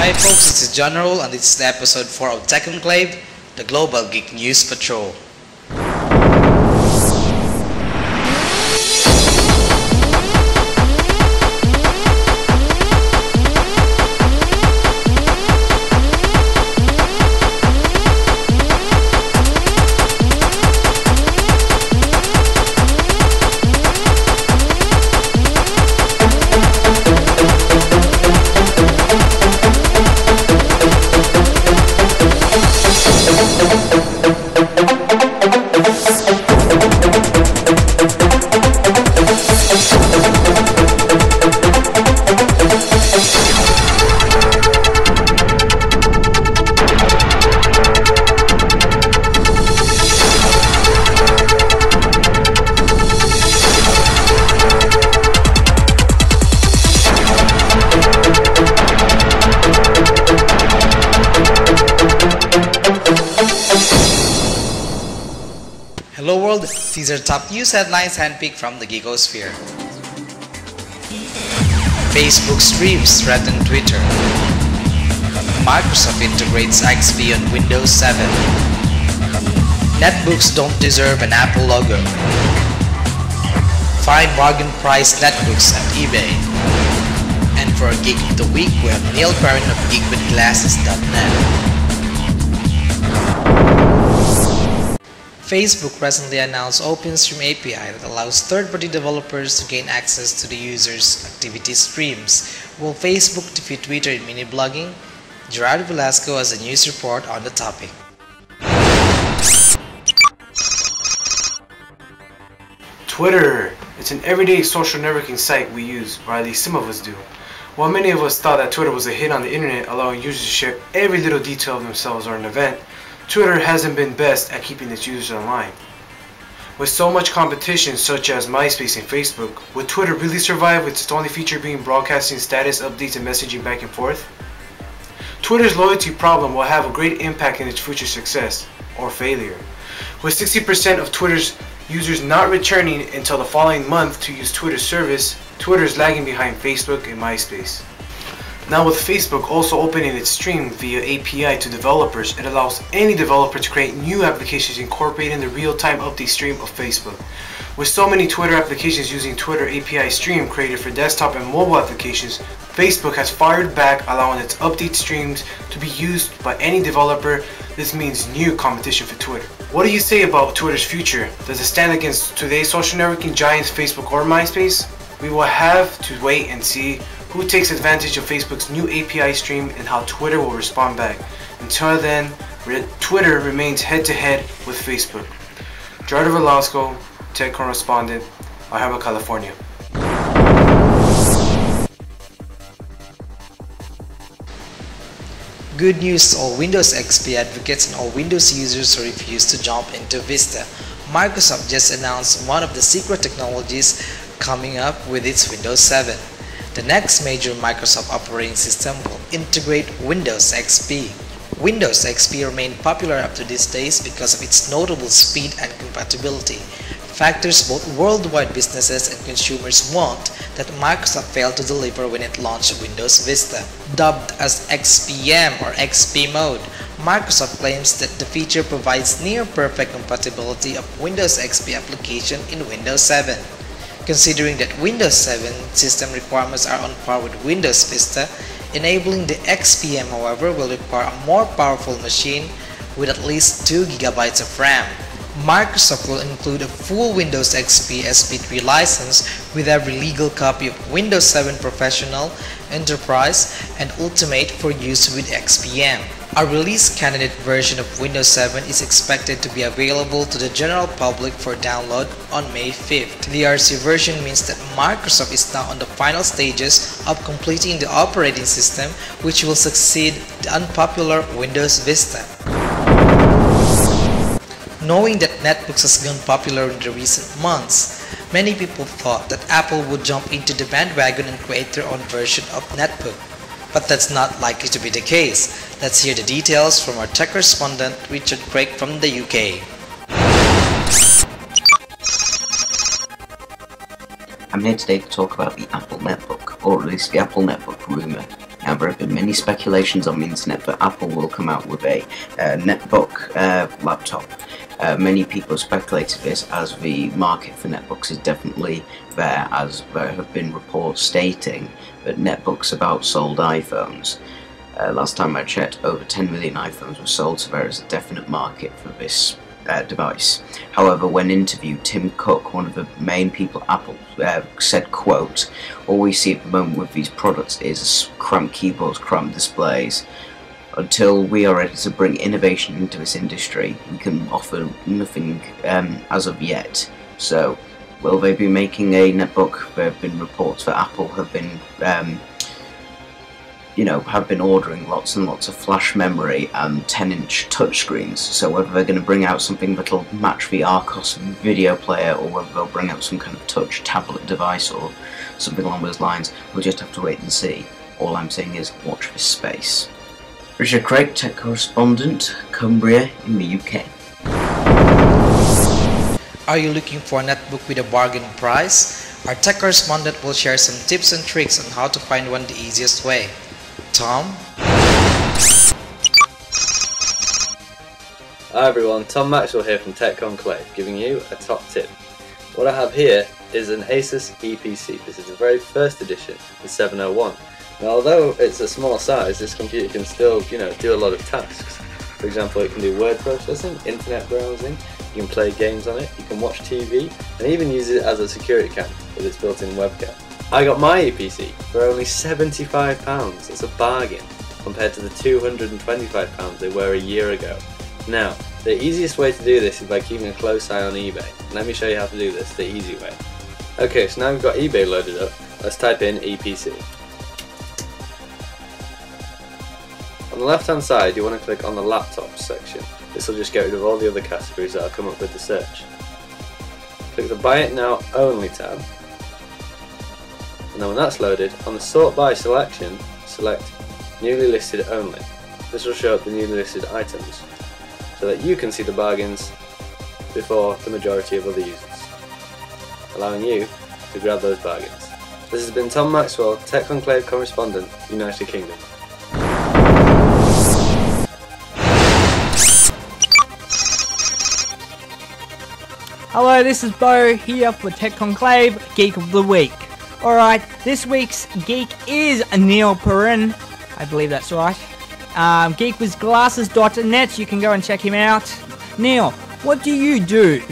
Hi folks, this is General and this is episode 4 of Conclave, the Global Geek News Patrol. Hello world, these are top news headlines handpicked from the Geekosphere. Facebook streams threaten Twitter. Microsoft integrates XP on Windows 7. Netbooks don't deserve an Apple logo. Find bargain price netbooks at eBay. And for a Geek of the Week, we have Perrin of geekwithglasses.net. Facebook recently announced OpenStream API that allows third-party developers to gain access to the user's activity streams. Will Facebook defeat Twitter in mini-blogging? Gerardo Velasco has a news report on the topic. Twitter. It's an everyday social networking site we use, or at least some of us do. While many of us thought that Twitter was a hit on the internet, allowing users to share every little detail of themselves or an event, Twitter hasn't been best at keeping its users online. With so much competition such as MySpace and Facebook, would Twitter really survive with its only feature being broadcasting status updates and messaging back and forth? Twitter's loyalty problem will have a great impact in its future success, or failure. With 60% of Twitter's users not returning until the following month to use Twitter's service, Twitter is lagging behind Facebook and MySpace. Now with Facebook also opening its stream via API to developers, it allows any developer to create new applications incorporating the real-time update stream of Facebook. With so many Twitter applications using Twitter API stream created for desktop and mobile applications, Facebook has fired back, allowing its update streams to be used by any developer. This means new competition for Twitter. What do you say about Twitter's future? Does it stand against today's social networking giants Facebook or MySpace? We will have to wait and see who takes advantage of Facebook's new API stream and how Twitter will respond back. Until then, Twitter remains head-to-head with Facebook. Gerardo Velasco, tech correspondent, Alhambra, California. Good news to all Windows XP advocates and all Windows users who refuse to jump into Vista. Microsoft just announced one of the secret technologies coming up with its Windows 7. The next major Microsoft operating system will integrate Windows XP. Windows XP remained popular up to these days because of its notable speed and compatibility, factors both worldwide businesses and consumers want that Microsoft failed to deliver when it launched Windows Vista. Dubbed as XPM or XP mode, Microsoft claims that the feature provides near-perfect compatibility of Windows XP application in Windows 7. Considering that Windows 7 system requirements are on par with Windows Vista, enabling the XPM, however, will require a more powerful machine with at least 2 GB of RAM. Microsoft will include a full Windows XP SP3 license with every legal copy of Windows 7 Professional, Enterprise, and Ultimate for use with XPM. A release candidate version of Windows 7 is expected to be available to the general public for download on May 5th. The RC version means that Microsoft is now on the final stages of completing the operating system, which will succeed the unpopular Windows Vista. Knowing that Netbooks has gone popular in the recent months, many people thought that Apple would jump into the bandwagon and create their own version of Netbook. But that's not likely to be the case. Let's hear the details from our tech correspondent Richard Craig from the UK. I'm here today to talk about the Apple Netbook, or at least the Apple Netbook rumour. Now, there have been many speculations on the internet that Apple will come out with a Netbook laptop. Many people speculated this, as the market for netbooks is definitely there, as there have been reports stating that netbooks about sold iPhones. Last time I checked, over 10 million iPhones were sold, so there is a definite market for this device. However, when interviewed, Tim Cook, one of the main people at Apple, said, quote, "All we see at the moment with these products is cramped keyboards, cramped displays. Until we are ready to bring innovation into this industry, we can offer nothing as of yet." So, will they be making a netbook? There have been reports that Apple have been have been ordering lots and lots of flash memory and 10-inch touchscreens. So whether they're going to bring out something that'll match the Arcos video player, or whether they'll bring out some kind of touch tablet device or something along those lines, we'll just have to wait and see. All I'm saying is watch this space. Richard Craig, tech correspondent, Cumbria in the UK. Are you looking for a netbook with a bargain price? Our tech correspondent will share some tips and tricks on how to find one the easiest way. Tom? Hi everyone, Tom Maxwell here from Tech Conclave, giving you a top tip. What I have here is an Asus EPC. This is the very first edition, the 701. Now, although it's a small size, this computer can still, do a lot of tasks. For example, it can do word processing, internet browsing, you can play games on it, you can watch TV, and even use it as a security cam with its built-in webcam. I got my EPC for only £75. That's a bargain compared to the £225 they were a year ago. Now, the easiest way to do this is by keeping a close eye on eBay. Let me show you how to do this the easy way. Okay, so now we've got eBay loaded up, let's type in EPC. On the left hand side, you want to click on the laptops section. This will just get rid of all the other categories that will come up with the search. Click the Buy It Now Only tab. And then when that's loaded, on the Sort By selection, select Newly Listed Only. This will show up the newly listed items, so that you can see the bargains before the majority of other users, allowing you to grab those bargains. This has been Tom Maxwell, Tech Conclave correspondent, United Kingdom. Hello, this is Bo here for Tech Conclave Geek of the Week. Alright, this week's geek is Neil Perrin. I believe that's right. geekwithglasses.net, you can go and check him out. Neil, what do you do?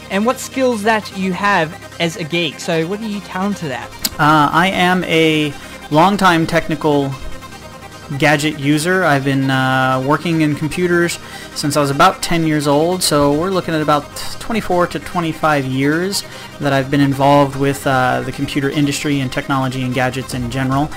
And what skills that you have as a geek? So what are you talented at? I am a longtime technical gadget user. I've been working in computers since I was about 10 years old, so we're looking at about 24 to 25 years that I've been involved with the computer industry and technology and gadgets in general.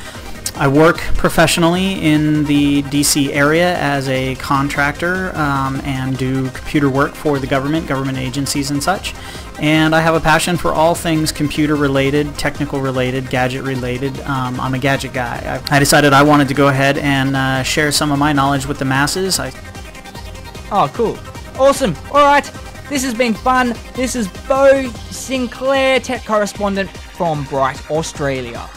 I work professionally in the DC area as a contractor and do computer work for the government agencies and such. And I have a passion for all things computer related, technical related, gadget related. I'm a gadget guy. I decided I wanted to go ahead and share some of my knowledge with the masses. Oh, cool. Awesome. Alright, this has been fun. This is Bo Sinclair, tech correspondent from Bright, Australia.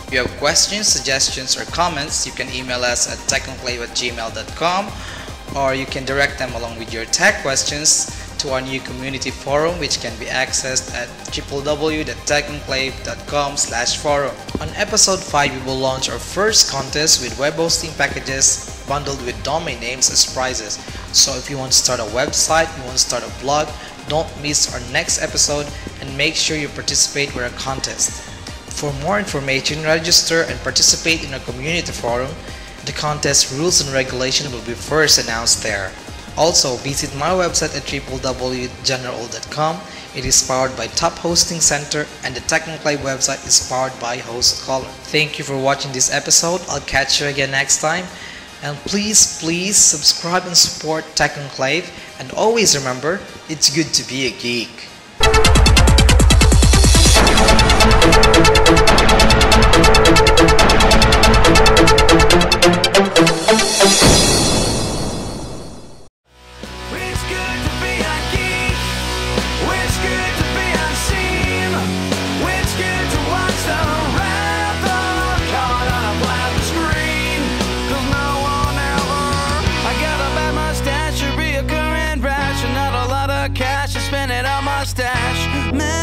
If you have questions, suggestions, or comments, you can email us at techconclave@gmail.com, or you can direct them along with your tech questions to our new community forum, which can be accessed at www.techconclave.com/forum. On episode 5, we will launch our first contest with web hosting packages bundled with domain names as prizes. So if you want to start a website, you want to start a blog, don't miss our next episode and make sure you participate with our contest. For more information, register and participate in our community forum. The contest rules and regulations will be first announced there. Also, visit my website at www.general.com. It is powered by Top Hosting Center, and the Tech Conclave website is powered by HostCaller. Thank you for watching this episode. I'll catch you again next time. And please subscribe and support Tech Conclave. And always remember, it's good to be a geek. It's good to watch the wrath of Man